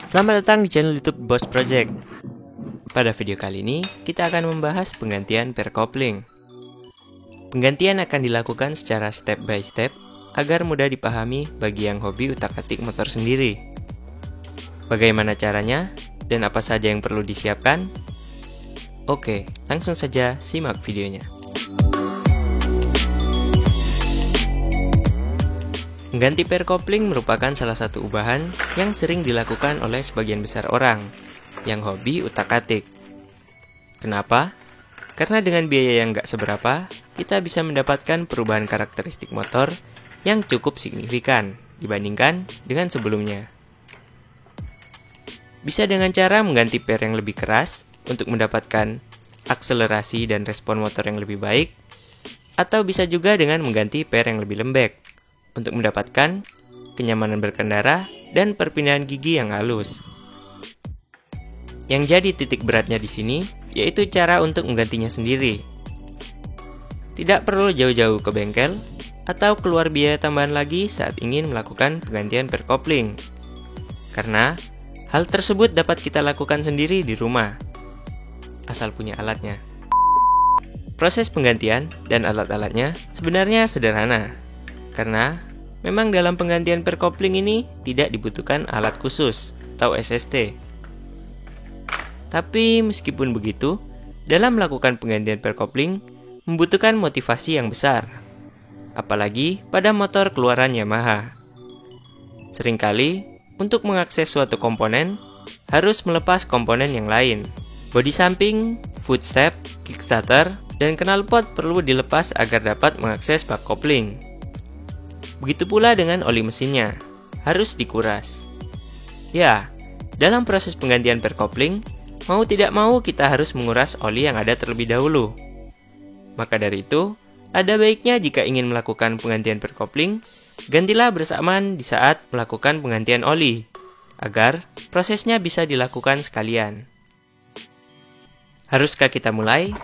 Selamat datang di channel YouTube Boss Project. Pada video kali ini, kita akan membahas penggantian pair coupling. Penggantian akan dilakukan secara step by step agar mudah dipahami bagi yang hobi utak-atik motor sendiri. Bagaimana caranya dan apa saja yang perlu disiapkan? Oke, langsung saja simak videonya. Mengganti pair coupling merupakan salah satu ubahan yang sering dilakukan oleh sebagian besar orang yang hobi utak-atik. Kenapa? Karena dengan biaya yang gak seberapa, kita bisa mendapatkan perubahan karakteristik motor yang cukup signifikan dibandingkan dengan sebelumnya. Bisa dengan cara mengganti pair yang lebih keras untuk mendapatkan akselerasi dan respon motor yang lebih baik, atau bisa juga dengan mengganti pair yang lebih lembek untuk mendapatkan kenyamanan berkendara dan perpindahan gigi yang halus. Yang jadi titik beratnya di sini yaitu cara untuk menggantinya sendiri. Tidak perlu jauh-jauh ke bengkel atau keluar biaya tambahan lagi saat ingin melakukan penggantian pair coupling. Karena hal tersebut dapat kita lakukan sendiri di rumah, asal punya alatnya. Proses penggantian dan alat-alatnya sebenarnya sederhana. Karena memang dalam penggantian pair coupling ini tidak dibutuhkan alat khusus atau SST. Tapi meskipun begitu, dalam melakukan penggantian pair coupling membutuhkan motivasi yang besar. Apalagi pada motor keluaran Yamaha. Seringkali untuk mengakses suatu komponen harus melepas komponen yang lain. Bodi samping, footstep, kickstarter, dan knalpot perlu dilepas agar dapat mengakses bak kopling. Begitu pula dengan oli mesinnya, harus dikuras. Ya, dalam proses penggantian pair coupling, mau tidak mau kita harus menguras oli yang ada terlebih dahulu. Maka dari itu, ada baiknya jika ingin melakukan penggantian pair coupling, gantilah bersamaan di saat melakukan penggantian oli, agar prosesnya bisa dilakukan sekalian. Haruskah kita mulai?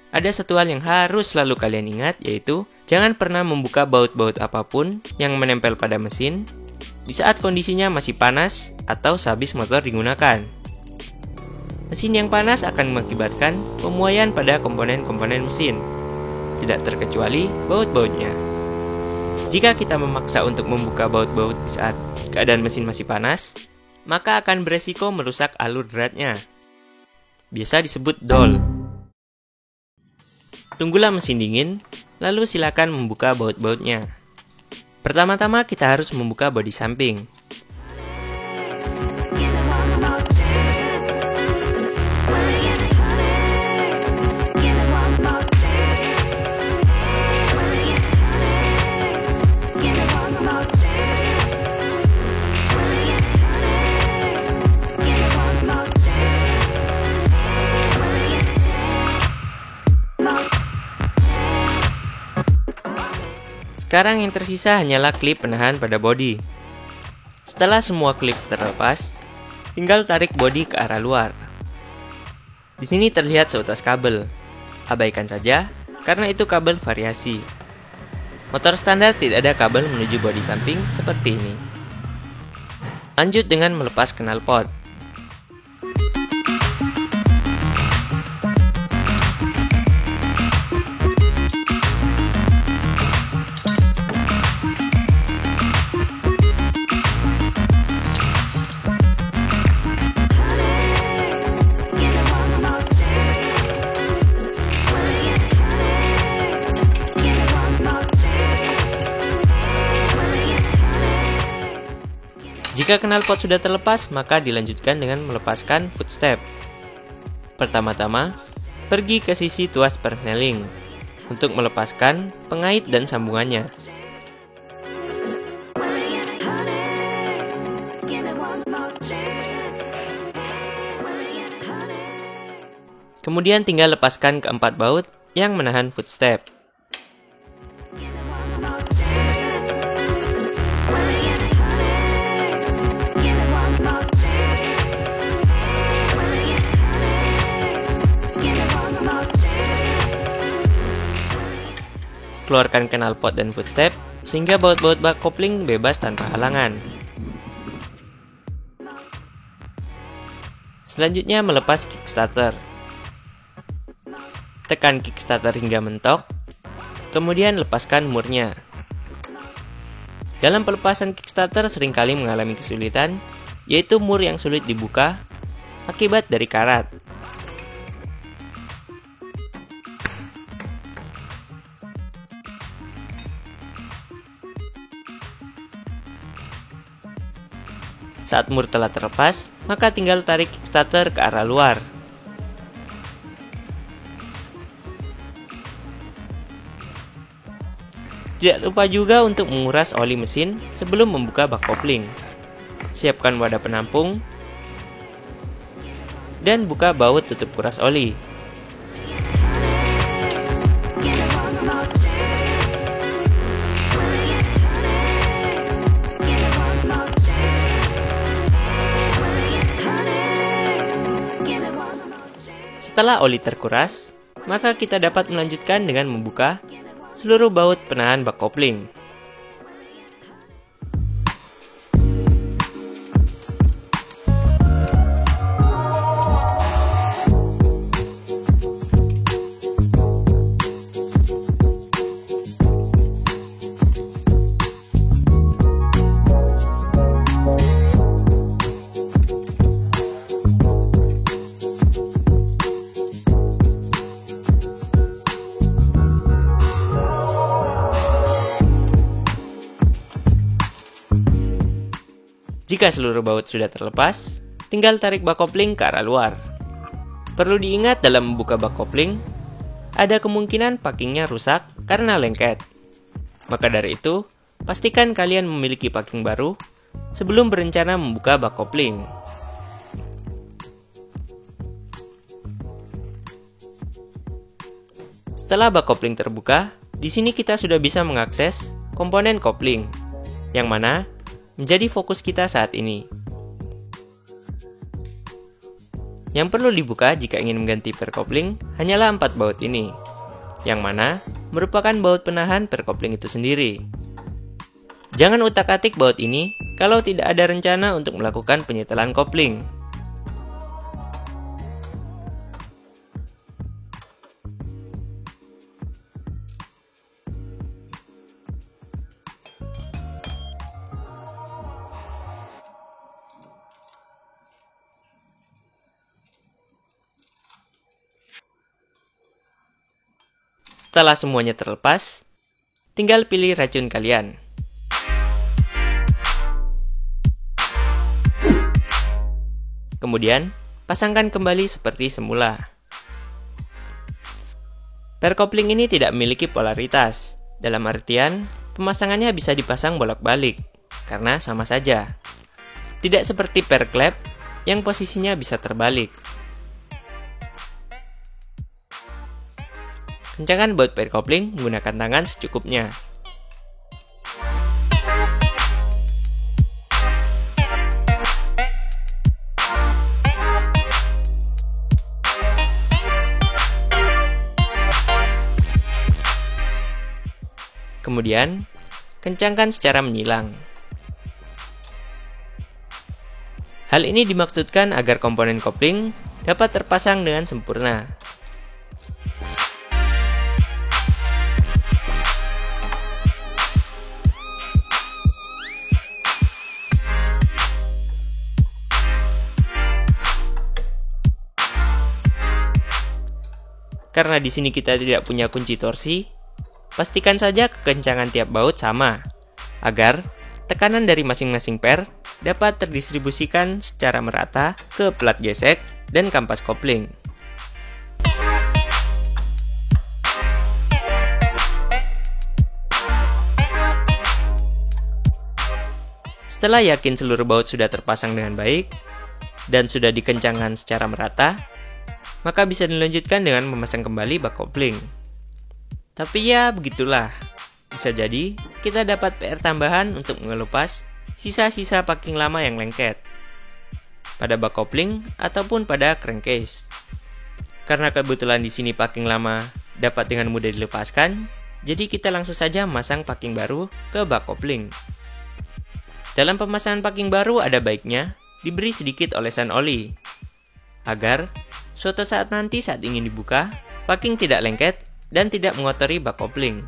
Ada satu hal yang harus selalu kalian ingat, yaitu jangan pernah membuka baut-baut apapun yang menempel pada mesin di saat kondisinya masih panas atau sehabis motor digunakan. Mesin yang panas akan mengakibatkan pemuaian pada komponen-komponen mesin, tidak terkecuali baut-bautnya. Jika kita memaksa untuk membuka baut-baut di saat keadaan mesin masih panas, maka akan beresiko merusak alur dratnya. Biasa disebut dol. Tunggulah mesin dingin, lalu silakan membuka baut-bautnya. Pertama-tama kita harus membuka bodi samping. Sekarang yang tersisa hanyalah klip penahan pada bodi. Setelah semua klip terlepas, tinggal tarik bodi ke arah luar. Di sini terlihat seutas kabel. Abaikan saja, karena itu kabel variasi. Motor standar tidak ada kabel menuju bodi samping seperti ini. Lanjut dengan melepas knalpot. Jika knalpot sudah terlepas, maka dilanjutkan dengan melepaskan footstep. Pertama-tama, pergi ke sisi tuas persneling untuk melepaskan pengait dan sambungannya. Kemudian tinggal lepaskan keempat baut yang menahan footstep. Keluarkan knalpot dan footstep sehingga baut-baut bak kopling bebas tanpa halangan. Selanjutnya melepas kickstarter. Tekan kickstarter hingga mentok, kemudian lepaskan murnya. Dalam pelepasan kickstarter seringkali mengalami kesulitan, yaitu mur yang sulit dibuka akibat dari karat. Saat mur telah terlepas, maka tinggal tarik kickstarter ke arah luar. Tidak lupa juga untuk menguras oli mesin sebelum membuka bak kopling. Siapkan wadah penampung dan buka baut tutup kuras oli. Setelah oli terkuras, maka kita dapat melanjutkan dengan membuka seluruh baut penahan bak kopling. Jika seluruh baut sudah terlepas, tinggal tarik bak kopling ke arah luar. Perlu diingat dalam membuka bak kopling, ada kemungkinan packingnya rusak karena lengket. Maka dari itu, pastikan kalian memiliki packing baru sebelum berencana membuka bak kopling. Setelah bak kopling terbuka, di sini kita sudah bisa mengakses komponen kopling, yang mana menjadi fokus kita saat ini. Yang perlu dibuka jika ingin mengganti per kopling hanyalah 4 baut ini, yang mana merupakan baut penahan per kopling itu sendiri. Jangan utak-atik baut ini kalau tidak ada rencana untuk melakukan penyetelan kopling. Setelah semuanya terlepas, tinggal pilih racun kalian. Kemudian, pasangkan kembali seperti semula. Per kopling ini tidak memiliki polaritas, dalam artian pemasangannya bisa dipasang bolak-balik, karena sama saja. Tidak seperti per klep yang posisinya bisa terbalik. Kencangkan baut per kopling menggunakan tangan secukupnya. Kemudian, kencangkan secara menyilang. Hal ini dimaksudkan agar komponen kopling dapat terpasang dengan sempurna. Karena di sini kita tidak punya kunci torsi, pastikan saja kekencangan tiap baut sama, agar tekanan dari masing-masing per dapat terdistribusikan secara merata ke plat gesek dan kampas kopling. Setelah yakin seluruh baut sudah terpasang dengan baik dan sudah dikencangkan secara merata, maka bisa dilanjutkan dengan memasang kembali bak kopling. Tapi ya begitulah, bisa jadi kita dapat PR tambahan untuk melepas sisa-sisa packing lama yang lengket pada bak kopling ataupun pada crankcase. Karena kebetulan di sini packing lama dapat dengan mudah dilepaskan, jadi kita langsung saja memasang packing baru ke bak kopling. Dalam pemasangan packing baru ada baiknya diberi sedikit olesan oli, agar suatu saat nanti saat ingin dibuka, packing tidak lengket dan tidak mengotori bak kopling.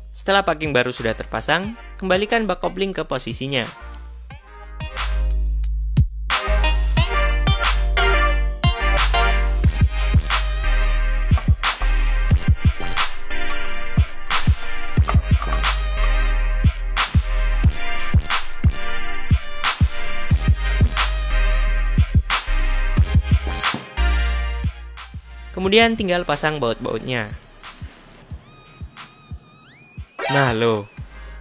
Setelah packing baru sudah terpasang, kembalikan bak kopling ke posisinya. Kemudian tinggal pasang baut-bautnya. Nah loh,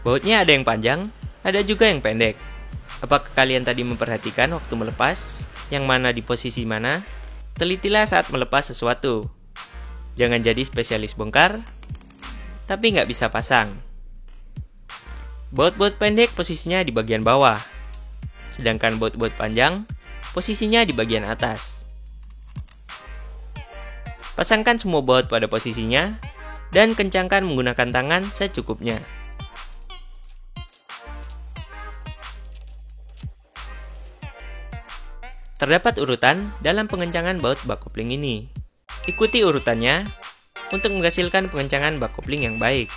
bautnya ada yang panjang, ada juga yang pendek. Apakah kalian tadi memperhatikan waktu melepas, yang mana di posisi mana? Telitilah saat melepas sesuatu. Jangan jadi spesialis bongkar, tapi nggak bisa pasang. Baut-baut pendek posisinya di bagian bawah, sedangkan baut-baut panjang posisinya di bagian atas. Pasangkan semua baut pada posisinya dan kencangkan menggunakan tangan secukupnya. Terdapat urutan dalam pengencangan baut bak kopling ini. Ikuti urutannya untuk menghasilkan pengencangan bak kopling yang baik.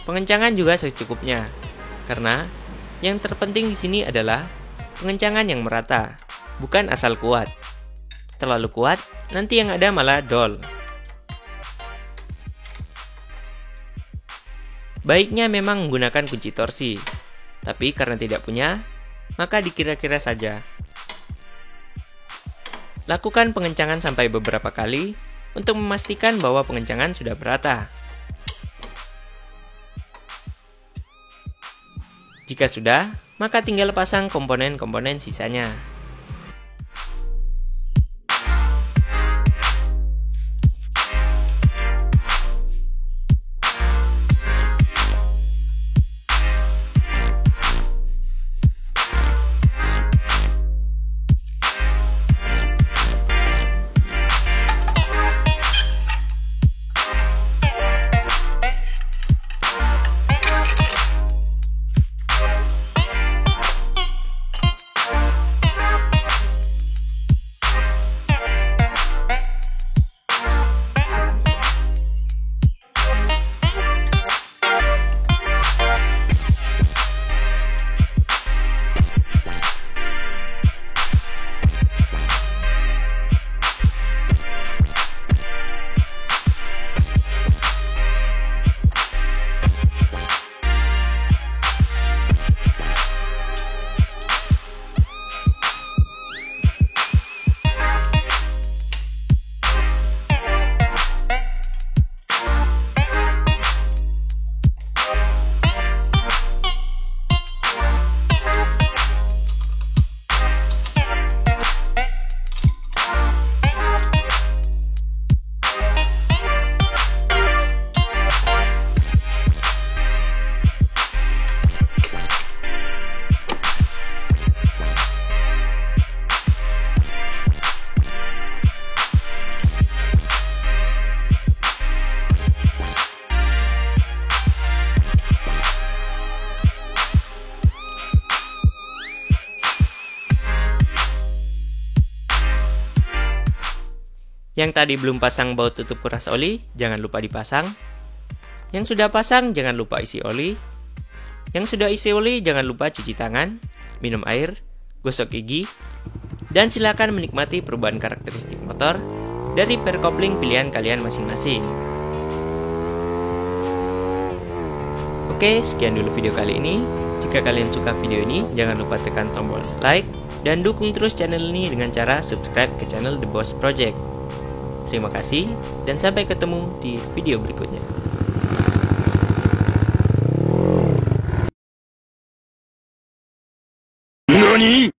Pengencangan juga secukupnya, karena yang terpenting di sini adalah pengencangan yang merata, bukan asal kuat. Terlalu kuat, nanti yang ada malah dol. Baiknya memang menggunakan kunci torsi, tapi karena tidak punya, maka dikira-kira saja. Lakukan pengencangan sampai beberapa kali untuk memastikan bahwa pengencangan sudah merata. Jika sudah, maka tinggal pasang komponen-komponen sisanya. Yang tadi belum pasang baut tutup kuras oli, jangan lupa dipasang. Yang sudah pasang, jangan lupa isi oli. Yang sudah isi oli, jangan lupa cuci tangan, minum air, gosok gigi, dan silakan menikmati perubahan karakteristik motor dari pair kopling pilihan kalian masing-masing. Oke, sekian dulu video kali ini. Jika kalian suka video ini, jangan lupa tekan tombol like dan dukung terus channel ini dengan cara subscribe ke channel The Boss Project. Terima kasih dan sampai ketemu di video berikutnya. NANI?